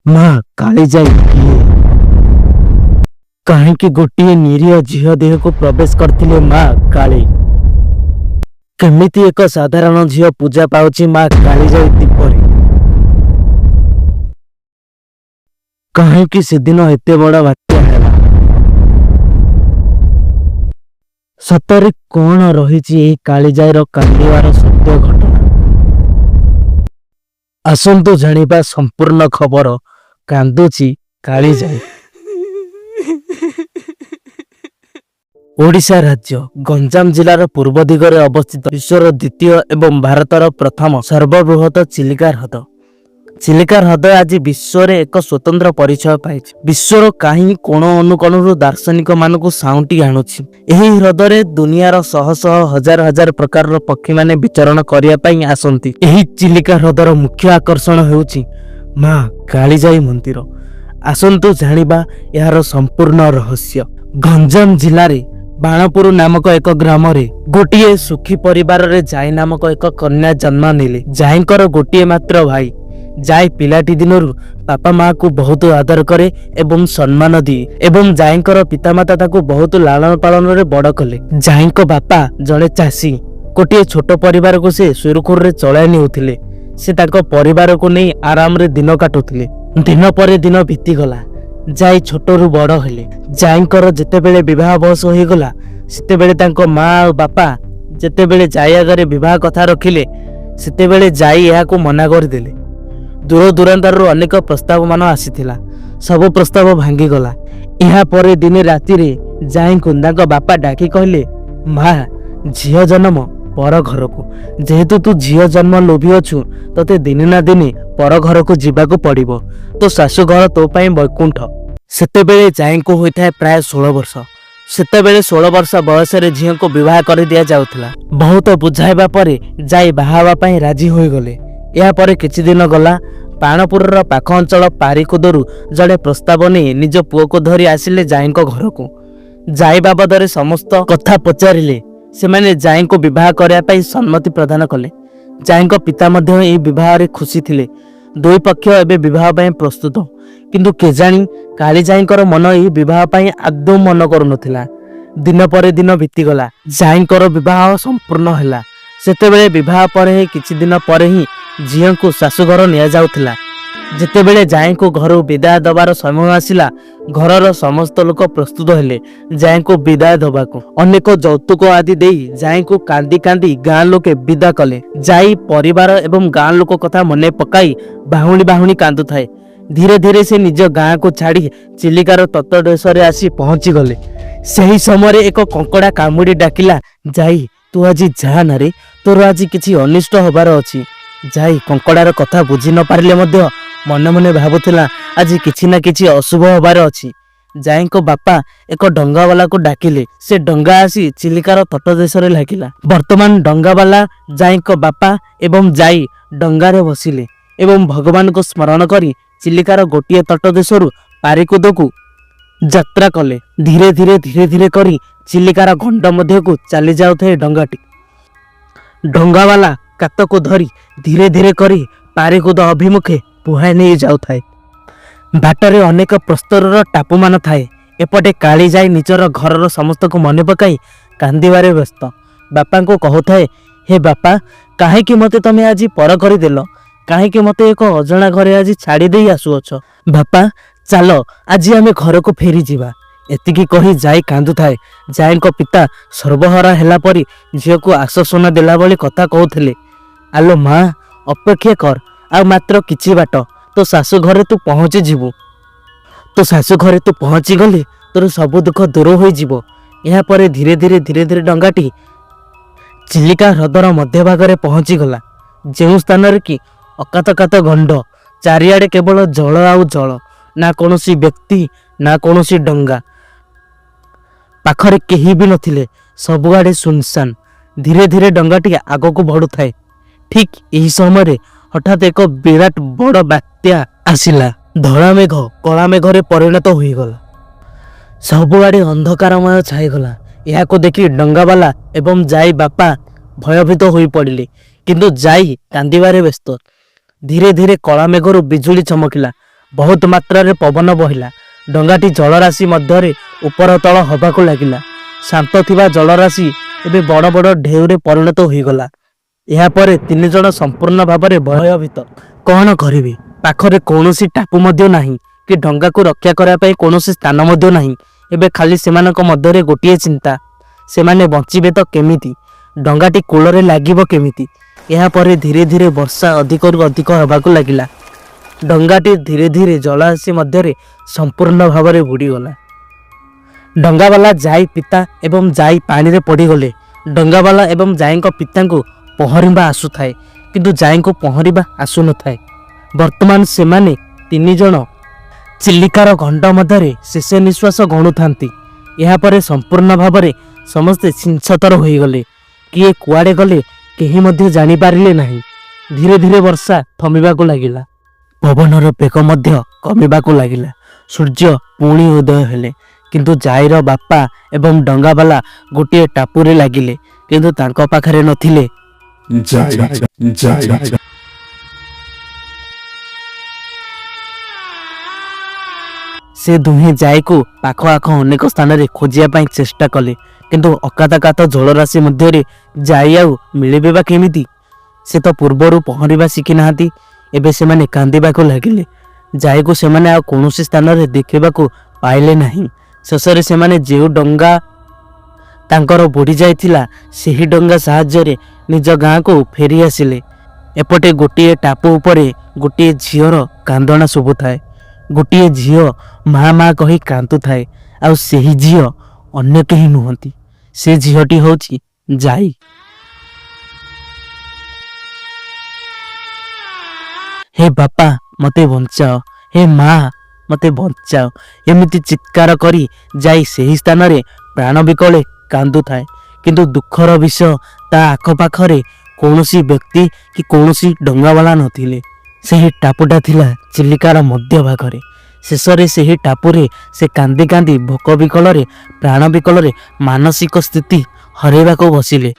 माँ कालीजाई किए कहीं गोटे निरीह झील देह को प्रवेश करथिले माँ काली। केमिति एक साधारण झील पूजा पाउची माँ कालीजाई दीपरे। कहीं सेदिन एते बड़ बात्या हैला। सतरे कौन रही कालीजाईर कांदिवार सत्य घटना। आसंतु जानिबा संपूर्ण खबर। कांदुची कालीजाई। ओडिशा राज्य गंजाम जिलार पूर्व दिगरे अवस्थित विश्वर द्वितीय एवं भारतर प्रथम सर्वबृहत चिलिका ह्रद। चिलिका ह्रद आज विश्व में एक स्वतंत्र परिचय पाई। विश्वर कहीं कोण अनुकोणु दार्शनिक मानक साउंटी आणुछि। एही ह्रदरे दुनियार शह शह हजार हजार प्रकार पक्षी माने विचरण करिया पई आसंती। एही चिलिका ह्रदर मुख्य आकर्षण हेउछि माँ कालीजाई मंदिर। आसंतु जानिबा यार संपूर्ण रहस्य। गंजाम जिले बाणपुर नामक एक ग्राम रे गोटे सुखी परिवार रे जाई नामक एक कन्या जन्म नेले। जाईंकर गोटे मात्र भाई। जाई पिलाटी दिनरु बापा माँ को बहुत आदर करे एवं सम्मान दिए एवं जाईंकर पितामाता ताको बहुत लालन पालन रे बड़ कले। जाईंको बापा जड़े चाषी। गोटे छोट परिवार को से सुरखुर रे चलाई नेउथिले। से ताको परिवार को नहीं आराम रे दिन काटुथिले। दिन पर दिन बीती गला। जाई छोटरू बड़ हेले। जाईंकर जेतेबेले विवाह बयस हो गला सेतेबेले तांको माँ और बापा जेतेबेले जाई आगरे विवाह कथा रखिले सेतेबेले जाई एहा को मना कर देले। दूर दूरांतर अनेक प्रस्ताव मान आसीथिला। सब प्रस्ताव भांगी गला। एहा परे दिने राति रे जाई को तांको बापा डाकी कहले माँ झियो जन्म पर घर को। जेहेतु तू झियो जन्म लोभी अछु तते दिने ना दिने पर घर को जीवाको पड़िबो। तो शाशु घर तो पाई वैकुंठ। सेतेबेले जाई को होइथाय प्राय 16 वर्ष। सेतेबेले 16 वर्ष बयस रे झियो को विवाह कर दिया जाउथला। बहुत बुझाइबा परे जाई बाहावा पाई राजी होई गले। या परे किछि दिन गला पाणपुर पाख अंचल पारिकुदरु जड़े प्रस्ताव नहीं निज पुओ को धरी आसिले जाई को घर को। जाई बाबदरे समस्त कथा पचारिले। से माने जाई को विवाह करया पाई सम्मति प्रदान कले। जाई को पिता मध्य ए विवाह रे खुशी थिले। दुई पक्ष एबे विवाह पाई प्रस्तुत। किंतु केजानी कालीजाईंकर मन ए विवाह पाई आदौ मन करू नथिला। दिन पर दिन बीती गला। जाईंकर विवाह संपूर्ण हैला। सेतेबेले विवाह पर किछि दिन पर ही झियो को शाशुघर निया जाउथिला। जेतेबेले जाई को घर विदाय दबार समय आसिला घरर समस्त लोक प्रस्तुत हेले जाई को विदाय दबाको। अनेक जौतुक आदि देई जाई को कांदी कांदी गाँ लोके विदा कले। जाई परिवार एवं गाँ लोक कथा मने पकाई बाहुणी बाहुणी कांदु थाए। धीरे धीरे से निज गाँ को छाड़ी चिलिकार तटदेशरे आसी पहुंची गले। सही समय एक कंकड़ा कामुड़ी डाकिला जाई तू आज जा ना रे तोर आज किछि अनिष्ट होबार अछि। जाई कंकड़ार कथा बुझी न पारिले मध्य मने मने भाबुथिला आज किछि ना किछि अशुभ होबार अछि। जाई को बापा एक डंगा वाला को डाकिले। से डंगा आसी चिलिकार तटदेशरे लागिला। वर्तमान डंगा वाला जाई को बापा एवं जाई डंगारे बसिले एवं भगवान को स्मरण करी चिलिकार गोटिए तटदेशरु पारिकुद को यात्रा कले। धीरे धीरे धीरे धीरे करी चिलिकार गंड मध्य को चली जाउथे डंगाटी। डंगा वाला कात को धरी धीरे धीरे करी पारिकुद अभिमुखे बुहाई नहीं जाउथाए। बाटरे अनेक प्रस्तरर टापु मान थाए। एपटे कालीजाई निजर घरर समस्त को मन पकाई कांदिबारे व्यस्त। बापा को कहूए हे बापा काहेकि मते तमे आज पर करदेल। काहेकि मते एक अजणा घरे आज छाड़ी दे आसुअछ। बापा चलो आज आमे घर को फेरी जीवा। एतिकी कही जाई कांदु थाए। जाई को पिता सर्वहरा हेला परी झियो को आश्वासन देला बली कथा कहूथिले। आलो माँ अपेक्षा कर आ मात्र किछि बाट तो शाशु घरे तू पहुंची जीवु। तो शाशु घरे तू पहुंची गले तोर सब दुख दूर हो जीवो। या परे धीरे धीरे धीरे धीरे डंगाटी चिलिका ह्रदर मध्य भागरे पहुंची गला। जेउ स्थान रे कि अकातकात गंड चारिआडे केवल जल आउ जल। ना कोनोसी व्यक्ति ना कोनोसी डंगा। पाखरे केही भी नथिले। सबुआडे सुनसान। धीरे धीरे डंगाटी आगो को बढ़ु थाए। ठीक यही समय हठात एक विराट बड़ बात्या आसिला। धड़ा मेघ कला मेघरे परिणत होई गला। सबुआडे अंधकारमय छाईगला। या को देखी डंगा वाला एवं जाई बापा भयभीत होई पड़िले। किंतु जाई कांदिबारे व्यस्त। धीरे धीरे कला मेघरु बिजुली चमकिला। बहुत मात्रा पवन बहिला। डंगाटी जलराशि मध्य ऊपर तल हवाक लगिला। शांत थिबा जलराशि एबे बड़ बड़ ढेउरे परिणत होईगला। यापर 3 जण संपूर्ण भाव में भयभीत। कौन करिवे? पाखरे कौनसी टापू मध्य नाही कि डंगा को रक्षा करने कौनसी स्थान मध्य नाही। एबे खाली सेमानक मध्य गोटे चिंता, सेमाने बंचिबे तो केमिति, डंगाटी कूलरे लागिबो केमिति। यापर धीरे धीरे वर्षा अधिक अधिक होबाकू लागिला। डंगाटी धीरे धीरे जलराशि मध्य संपूर्ण भाव में बुड़ीगला। डंगावाला जाई पिता एवं जाई पानी रे पड़गले। डंगावाला एवं जाई पिता को पहरिबा आसुथाए, किंतु जाई को पहरिबा आसु न थाए। वर्तमान सेमाने 3 जण चिलिकार घंट मध्य शेष निश्वास गणु थांती। यापर संपूर्ण भाव में समस्ते छिंछतर होईगले। किए कुआड़े गले केही मध्य जानी पारिले नाही। धीरे धीरे वर्षा थमिबाकू लागिला। पवनर बेग मध्य कमिबाकू लागिला। सूर्य पुणी उदय हेले, किंतु जाईर बापा एवं डंगावाला गोटे टापुरे लागिले, किंतु तांको पाखरे नथिले। से दुहे जाई को पाख आख अनेक स्थान रे खोजिया पाई चेष्टा कले, किंतु अकाताकात जलराशि मध्य जाई आउ मिलिबे बा केमिति। से तो पूर्वरु पहरिबा शिखि नाहांती। एबे से माने कांदिबाकू लागिले। जाई को से माने आ कोनोसी स्थान रे देखिबाकू पाइले नाही। शेषरे से माने जेउ डंगा तांकर बुड़ी जाइथिला सेही डंगा साहाय्य रे निज गाँ को फेरी आसिले। एपटे गोटे टापू उपरे गोटे झीवर कांदना शुभु थाए। गोटे झील माँ माँ कही कांतु थाए। आ सेही झील अन्य केही नुहंती, से झीलटी होची जाई। हे बापा मते बंचाओ, हे माँ मते बंचाओ, एमिति चित्कार करी जाई सेही स्थान रे प्राण विकले कांदु थाए। किंतु दुखर विषय ता आखपाखरे कौनसी व्यक्ति कि कौनसी डंगावाला नथिले। सेही टापुटा थिला चिलिकार मध्य भागरे। शेषरे सेही टापुरे से कांदी कांदी भोक विकल प्राण विकल मानसिक स्थिति हरेबाको बसिले।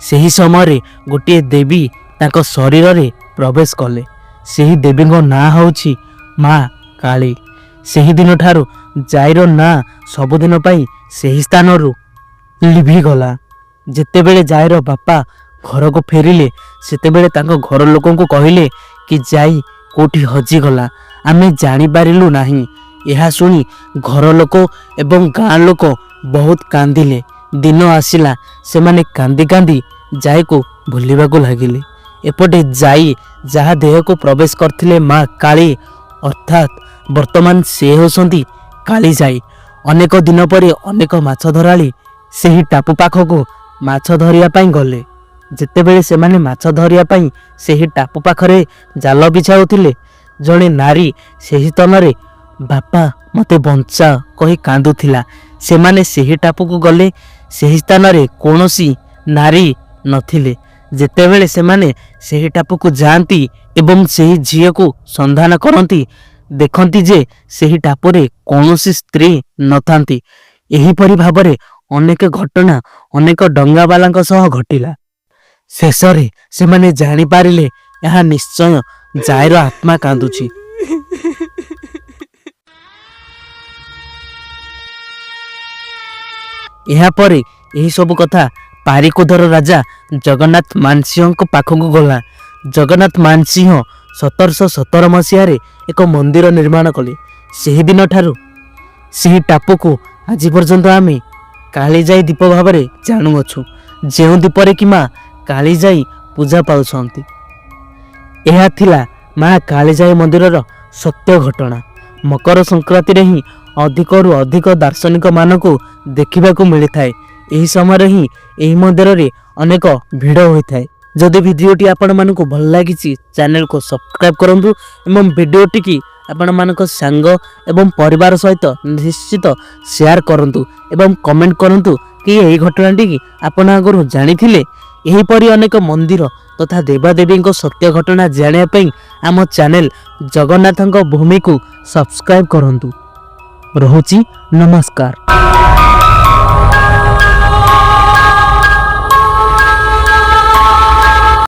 सेही समय गोटे देवी तांको शरीर रे प्रवेश कले। सेही देवी ना होउछि माँ काली। सेही दिन ठारू जाईर ना सबुदिन पाई सेही स्थान रु लिभिगला। जेतेबेले जाईर बापा घर को फेरिले सेतेबेले तांको घर लोकों को कहिले कि जाई कोठी हजिगला, आमे जानी पारिलु नाही। यह सुनी घर लोक एवं गाँ लोक बहुत कांदिले। दिन आसिला सेमाने कांदी कांदी जाई को भूलिबाकू लागिले। एपटे जाई जहा देह को प्रवेश करथिले माँ काली, अर्थात वर्तमान से होसंती काली जाई। अनेक दिन पर अनेक माछ धराली सेही टापू पाखको माछ धरिया पाई गले। जेतेबेले सेमाने माछ धरिया पाई सेही टापू पाखरे जाल बिछाउथिले, जणे नारी सेही तनरे बापा मते बंचा कही कांदुथिला। सेमाने सेही टापू को गले। सेही स्थान रे कौनसी नारी नथिले। जेतेबेले सेमाने सेही टापू को जाती एवं सेही झील को संधान करती, देखती जे सेही टापुरे कौनसी स्त्री नथांती। एहीपरि भाबरे अनेक घटना अनेक डंगावालांक सह घटिला। शेषरे सेमाने जानी पारिले यह निश्चय जाईर आत्मा कांदुछि। यापर यही सब कथा पारिकुदर राजा जगन्नाथ मानसिंह पाखक गला। जगन्नाथ मानसिंह 1717 मसीह एक मंदिर निर्माण कले। सेही दिन ठारू सेही टापू को आज पर्यंत आमे कालीजाई दीप भाव में जानुअछु, जो दीपरे कि माँ कालीजाई पूजा पाउछंती। यह थिला माँ कालीजाई मंदिर सत्य घटना। मकर संक्रांति रे ही अधिक रु अधिक दार्शनिक मान को देखा मिली थाए। यही समय ही यही मंदिर रे अनेक भिड़ होता है। जदि भिडियोटी आपण मानक भल लगी चैनल को सब्सक्राइब करंतु एवं भिडियोटी की आपण मानक सांग एवं परिवार सहित निश्चित शेयर करंतु एवं कमेंट करंतु कि यही घटनाटी की आपण आगु जानी थिले। यही परि अनेक मंदिर तथा देवादेवी सत्य घटना जानिया पई आम चैनल जगन्नाथଙ୍କ भूमि को सब्सक्राइब करंतु। रहुची नमस्कार।